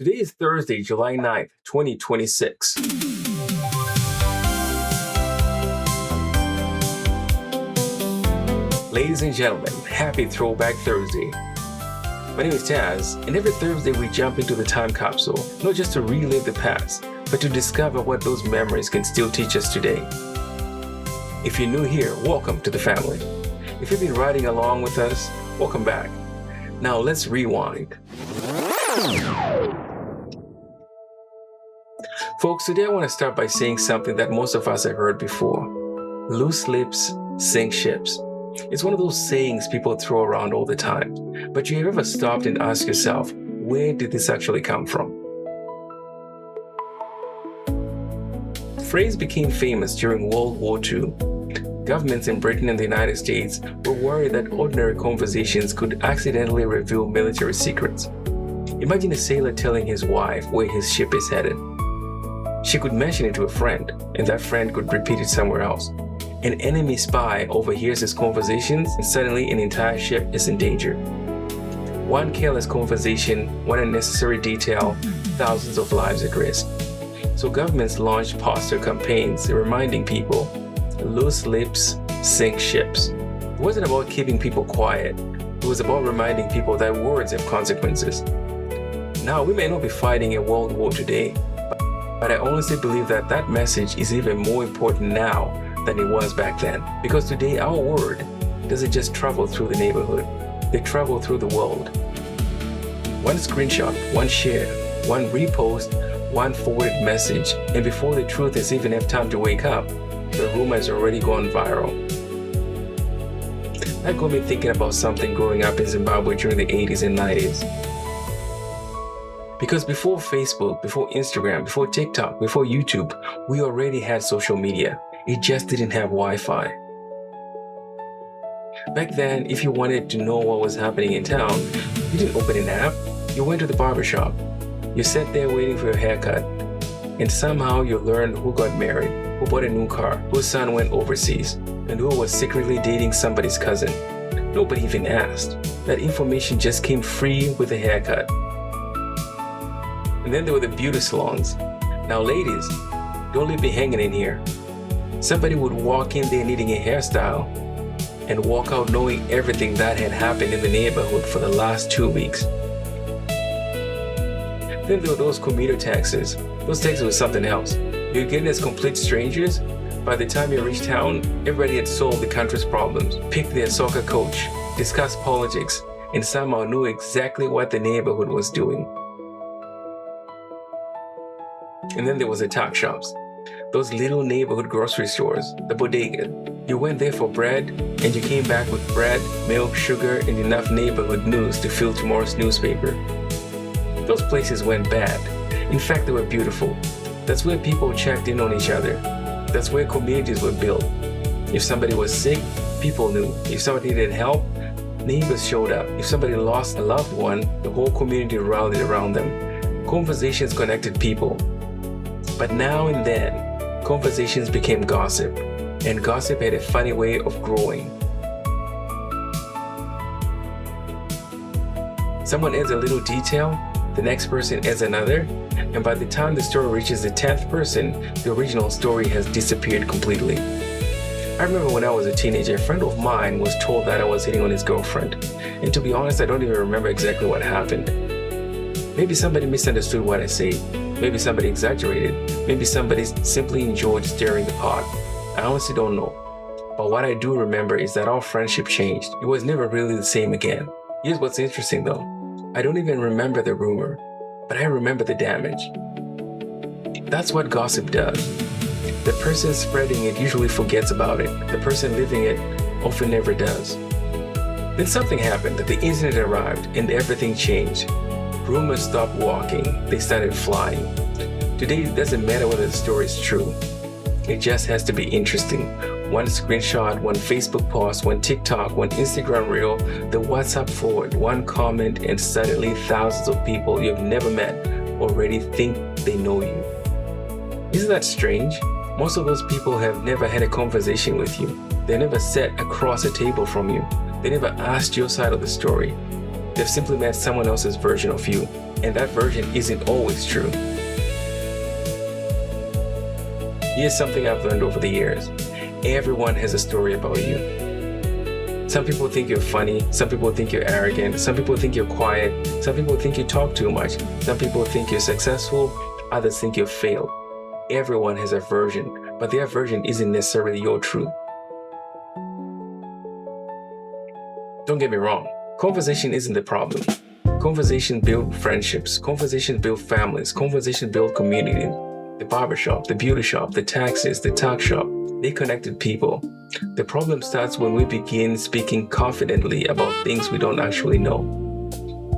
Today is Thursday, July 9th, 2026. Ladies and gentlemen, happy Throwback Thursday. My name is Taz, and every Thursday we jump into the time capsule, not just to relive the past, but to discover what those memories can still teach us today. If you're new here, welcome to the family. If you've been riding along with us, welcome back. Now let's rewind. Folks, today I want to start by saying something that most of us have heard before. Loose lips sink ships. It's one of those sayings people throw around all the time. But you have ever stopped and asked yourself, where did this actually come from? The phrase became famous during World War II. Governments in Britain and the United States were worried that ordinary conversations could accidentally reveal military secrets. Imagine a sailor telling his wife where his ship is headed. She could mention it to a friend, and that friend could repeat it somewhere else. An enemy spy overhears his conversations, and suddenly an entire ship is in danger. One careless conversation, one unnecessary detail, thousands of lives at risk. So governments launched poster campaigns reminding people, loose lips sink ships. It wasn't about keeping people quiet. It was about reminding people that words have consequences. Now, we may not be fighting a world war today, but I honestly believe that that message is even more important now than it was back then. Because today, our word doesn't just travel through the neighborhood, they travel through the world. One screenshot, one share, one repost, one forwarded message, and before the truth has even had time to wake up, the rumor has already gone viral. That got me thinking about something growing up in Zimbabwe during the 80s and 90s. Because before Facebook, before Instagram, before TikTok, before YouTube, we already had social media. It just didn't have Wi-Fi. Back then, if you wanted to know what was happening in town, you didn't open an app, you went to the barber shop. You sat there waiting for your haircut, and somehow you learned who got married, who bought a new car, whose son went overseas, and who was secretly dating somebody's cousin. Nobody even asked. That information just came free with a haircut. And then there were the beauty salons. Now ladies, don't leave me hanging in here. Somebody would walk in there needing a hairstyle and walk out knowing everything that had happened in the neighborhood for the last 2 weeks. Then there were those commuter taxis. Those taxis were something else. You're getting as complete strangers. By the time you reached town, everybody had solved the country's problems, picked their soccer coach, discussed politics, and somehow knew exactly what the neighborhood was doing. And then there was the tuck shops, those little neighborhood grocery stores, the bodega. You went there for bread, and you came back with bread, milk, sugar, and enough neighborhood news to fill tomorrow's newspaper. Those places went bad. In fact, they were beautiful. That's where people checked in on each other. That's where communities were built. If somebody was sick, people knew. If somebody needed help, neighbors showed up. If somebody lost a loved one, the whole community rallied around them. Conversations connected people. But now and then, conversations became gossip, and gossip had a funny way of growing. Someone adds a little detail, the next person adds another, and by the time the story reaches the 10th person, the original story has disappeared completely. I remember when I was a teenager, a friend of mine was told that I was hitting on his girlfriend, and to be honest, I don't even remember exactly what happened. Maybe somebody misunderstood what I said. Maybe somebody exaggerated. Maybe somebody simply enjoyed stirring the pot. I honestly don't know. But what I do remember is that our friendship changed. It was never really the same again. Here's what's interesting though. I don't even remember the rumor, but I remember the damage. That's what gossip does. The person spreading it usually forgets about it. The person living it often never does. Then something happened. The internet arrived and everything changed. Rumors stopped walking, they started flying. Today, it doesn't matter whether the story is true. It just has to be interesting. One screenshot, one Facebook post, one TikTok, one Instagram reel, the WhatsApp forward, one comment, and suddenly thousands of people you've never met already think they know you. Isn't that strange? Most of those people have never had a conversation with you. They never sat across a table from you. They never asked your side of the story. They've simply met someone else's version of you, and that version isn't always true. Here's something I've learned over the years. Everyone has a story about you. Some people think you're funny, some people think you're arrogant, some people think you're quiet, some people think you talk too much, some people think you're successful, others think you've failed. Everyone has a version, but their version isn't necessarily your truth. Don't get me wrong, conversation isn't the problem. Conversation build friendships, conversation build families, conversation build community. The barbershop, the beauty shop, the taxis, the tuck shop, they connected people. The problem starts when we begin speaking confidently about things we don't actually know.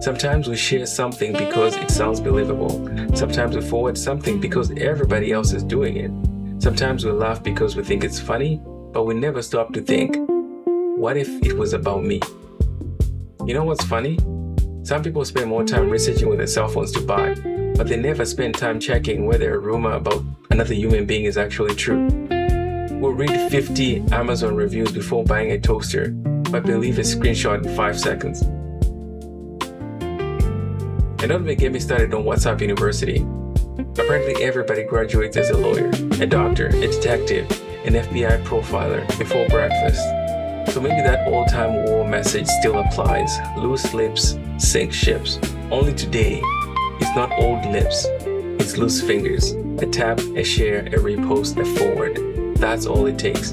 Sometimes we share something because it sounds believable. Sometimes we forward something because everybody else is doing it. Sometimes we laugh because we think it's funny, but we never stop to think, what if it was about me? You know what's funny? Some people spend more time researching what their cell phones to buy, but they never spend time checking whether a rumor about another human being is actually true. We'll read 50 Amazon reviews before buying a toaster, but believe a screenshot in 5 seconds. And don't even get me started on WhatsApp University. Apparently everybody graduates as a lawyer, a doctor, a detective, an FBI profiler before breakfast. So maybe that old-time war message still applies. Loose lips sink ships. Only today, it's not old lips, it's loose fingers. A tap, a share, a repost, a forward. That's all it takes.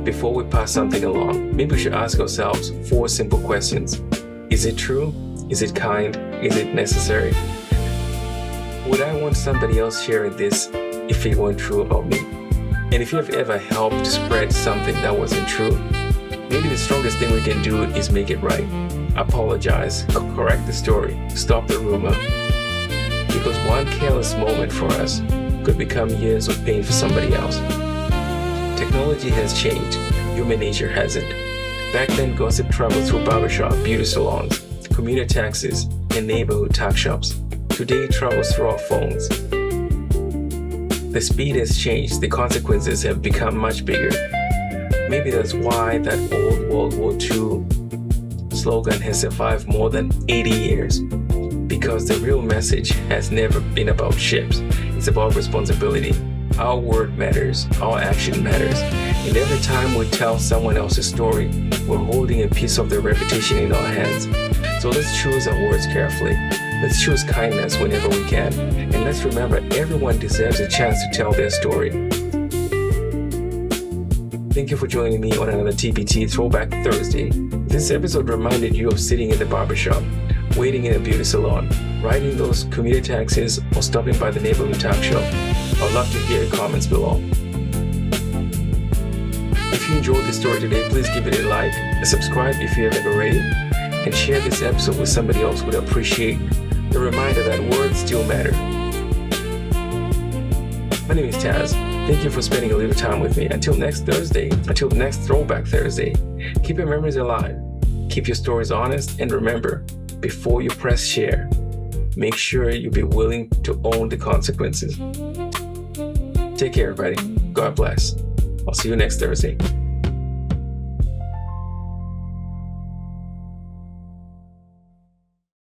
Before we pass something along, maybe we should ask ourselves 4 simple questions. Is it true? Is it kind? Is it necessary? Would I want somebody else sharing this if it weren't true about me? And if you have ever helped spread something that wasn't true, maybe the strongest thing we can do is make it right. Apologize, correct the story, stop the rumor. Because one careless moment for us could become years of pain for somebody else. Technology has changed, human nature hasn't. Back then, gossip traveled through barbershop, beauty salons, commuter taxis, and neighborhood tuck shops. Today, it travels through our phones. The speed has changed, the consequences have become much bigger. Maybe that's why that old World War II slogan has survived more than 80 years. Because the real message has never been about ships. It's about responsibility. Our word matters, our action matters. And every time we tell someone else's story, we're holding a piece of their reputation in our hands. So let's choose our words carefully. Let's choose kindness whenever we can. And let's remember, everyone deserves a chance to tell their story. Thank you for joining me on another TBT Throwback Thursday. This episode reminded you of sitting in the barbershop, waiting in a beauty salon, riding those commuter taxis, or stopping by the neighborhood tuck shop. I'd love to hear your comments below. If you enjoyed this story today, please give it a like, a subscribe if you haven't already, and share this episode with somebody else who would appreciate the reminder that words still matter. My name is Taz. Thank you for spending a little time with me. Until next Thursday, until next Throwback Thursday, keep your memories alive, keep your stories honest, and remember, before you press share, make sure you be willing to own the consequences. Take care, everybody. God bless. I'll see you next Thursday.